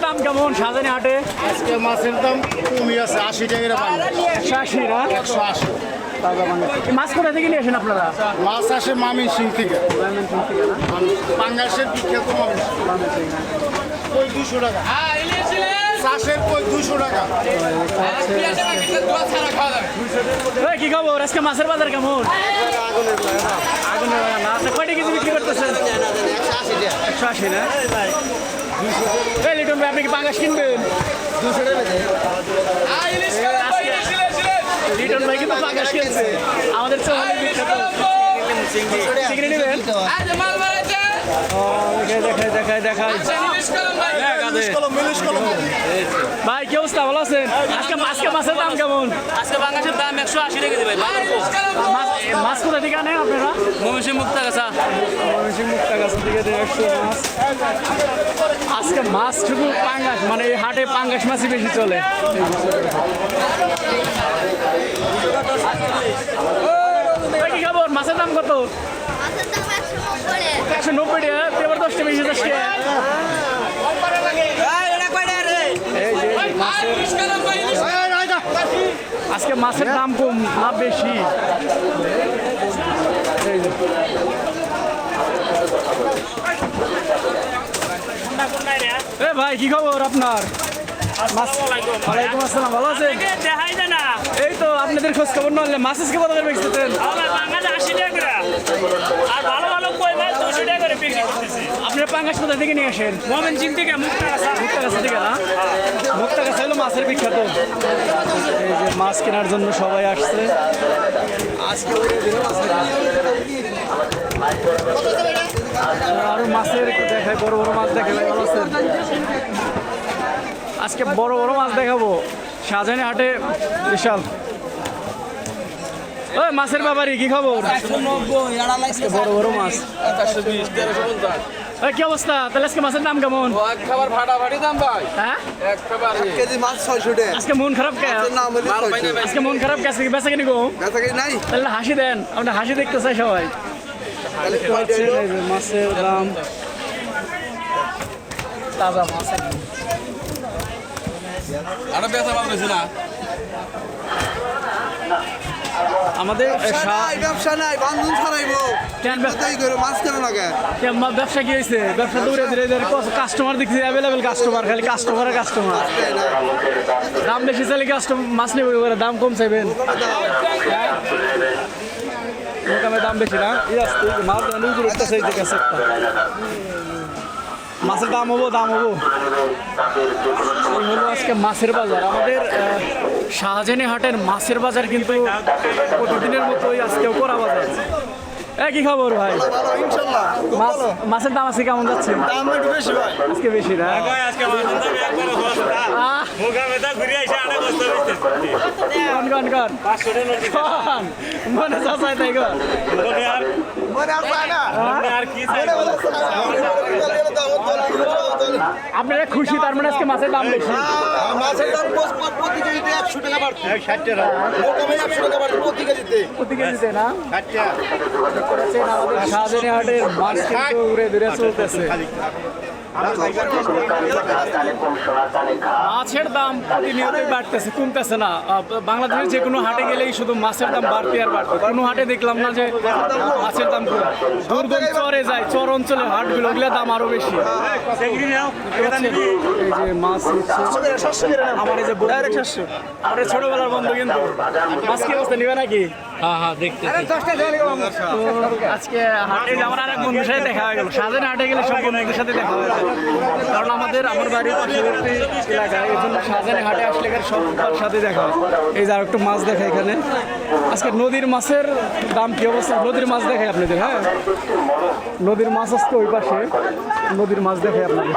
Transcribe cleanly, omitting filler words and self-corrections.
দাম কেমন শাহজানি হাটে? আজকে মাছের দাম কমই আছে, 80 টাকা পানি, 180 না? 180। মাছ কোথা থেকে নিয়ে আসেন আপনারা? মাছ আসে মামিন সিং থেকে, পাঙ্গাসের বিখ্যাত মামিন সিং। কই 200 টাকা, চাষের কই 200 টাকা। এই, কি খবর আজকে মাছের বাজার কেমন? আগুনের লাগা না। আপনি কয়টা কেজি বিক্রি করতেছেন? 180 না? এই লিটন ভাই, আপনি কি পাঙ্গাস কিনবেন? লিটন ভাই কিন্তু পাঙ্গাস কিনছে আমাদের চৌহালি বিখ্যাত। চিংড়ি নেবেন? ও, দেখাই ভাই, কি অবস্থা, ভালো আছেন? আজকে মাছের দাম কেমন? আজকে বাংলাদেশের দাম 180 টাকা দিবে ভাই। মাছ কোথা থেকে আনেন আপনারা? ময়মনসিংহ মুক্তাগাছা। মুক্তাগাছা থেকে মাছ। আজকে মাছ শুধু পাঙ্গাস, মানে এই হাটে পাঙ্গাস মাছই বেশি চলে। কি খবর, মাছের দাম কত? 190 টাকা। এবার 10 টাকা বেশি, 10 টাকা। আজকে মাছের দাম কম না বেশি? এ ভাই, কি খবর আপনার? ওয়ালাইকুম আসসালাম, ভালো আছেন? এই তো আপনাদের খোঁজ খবর নলে। মাছ আজকে কত করে বেচতেছেন? আপনারা পাঙ্গাস কোথা থেকে নিয়ে আসেন? ময়মনসিংহ থেকে মুক্তাগাছা। মুক্তাগাছা থেকে না? মুক্তাগাছা হলো মাছের বিখ্যাত। এই যে মাছ কেনার জন্য সবাই আসছে আজকে। আরো মাছের দেখায়, বড় বড় মাছ দেখাবে। ভালো আছেন? আজকে বড় বড় মাছ দেখাবো শাহজানি হাটে, বিশাল। ওই মাছের ব্যাপারী, কি খবর? আজকে বড় বড় মাছ। এই, কি অবস্থা? তাহলে আজকে মাছের দাম কেমন? খাবার ফাটাফাটি দাম ভাই। হ্যাঁ, কেজি মাছ 600 টাকা। আজকে মন খারাপ কে? নাম হলে 600। আজকে মন খারাপ কে? আজকে বেচা কিনি গো? বেচা কেজি নাই। তাহলে হাসি দেন, আমরা হাসি দেখতে চাই সবাই। তাহলে কয়টা হলো? এই যে মাছের দাম, তাজা মাছ। আরো বেচা পাবে না। আমাদের ব্যবসা নাই, বান্ধন ছাড়াইবো। কেন তাই করে মাছ কেন লাগে? ব্যবসা কি হয়েছে? ব্যবসা দৌড়ে ধীরে ধীরে কাস্টমার দেখছি, অ্যাভেলেবেল কাস্টমার, খালি কাস্টমার। দাম বেশি চাইলে কাস্টমার মাছ নেবে করে, দাম কম চাইবেন। মোকামে দাম বেশি না? মাছ মাছের দাম হবো। এই হলো আজকে মাছের বাজার। আমাদের শাহজানি হাটের মাছের বাজার কিন্তু প্রতিদিনের মতোই আজকেও করা বাজার। কি খবর ভাই? মাছের দাম আজকে কেমন যাচ্ছে? আজকে বেশি না? মনে চাচাই তাই গো। আপনারা খুশি, তার মানে আজকে মাছের দাম বেশি? মাছের দাম প্রতি কেজিতে 100 টাকা বাড়ছে। 60 টাকা। মোটামুটি 100 টাকা বাড়ছে প্রতি কেজিতে না? আমাদের শাহজানি হাটের মাছ কিন্তু ঘুরে ঘুরে চলতেছে। মাছের দাম প্রতিনিয়তই বাড়তেছে, কমতেছে না। বাংলাদেশের যে কোনো হাটে গেলেই শুধু মাছের দাম বাড়তে আর বাড়তে। কোনো হাটে দেখলাম না যে মাছের দাম কম। দুর্গম চরে যায়, চর অঞ্চলের হাটগুলো, ওগুলোর দাম আরো বেশি। এই যে মাছ আমার, এই যে আমার ছোটবেলার বন্ধু, কিন্তু মাছ কি অবস্থা নিবে নাকি? হ্যাঁ দেখতে। আজকে হাটে আমার আর এক বন্ধুর সাথে দেখা হয়ে গেল। শাহজানি হাটে গেলে সব বন্ধুদের সাথে দেখা হয়ে যায়, কারণ আমার বাড়ির পার্শ্ববর্তী এলাকায়। এই জন্য শাহজানি হাটে আসলে সবার সাথে দেখা হয়। এই যে আর একটু মাছ দেখা এখানে। আজকে নদীর মাছের দাম কি অবস্থা? নদীর মাছ দেখায় আপনাদের। হ্যাঁ, নদীর মাছ আজকে ওই পাশে, নদীর মাছ দেখায় আপনাদের।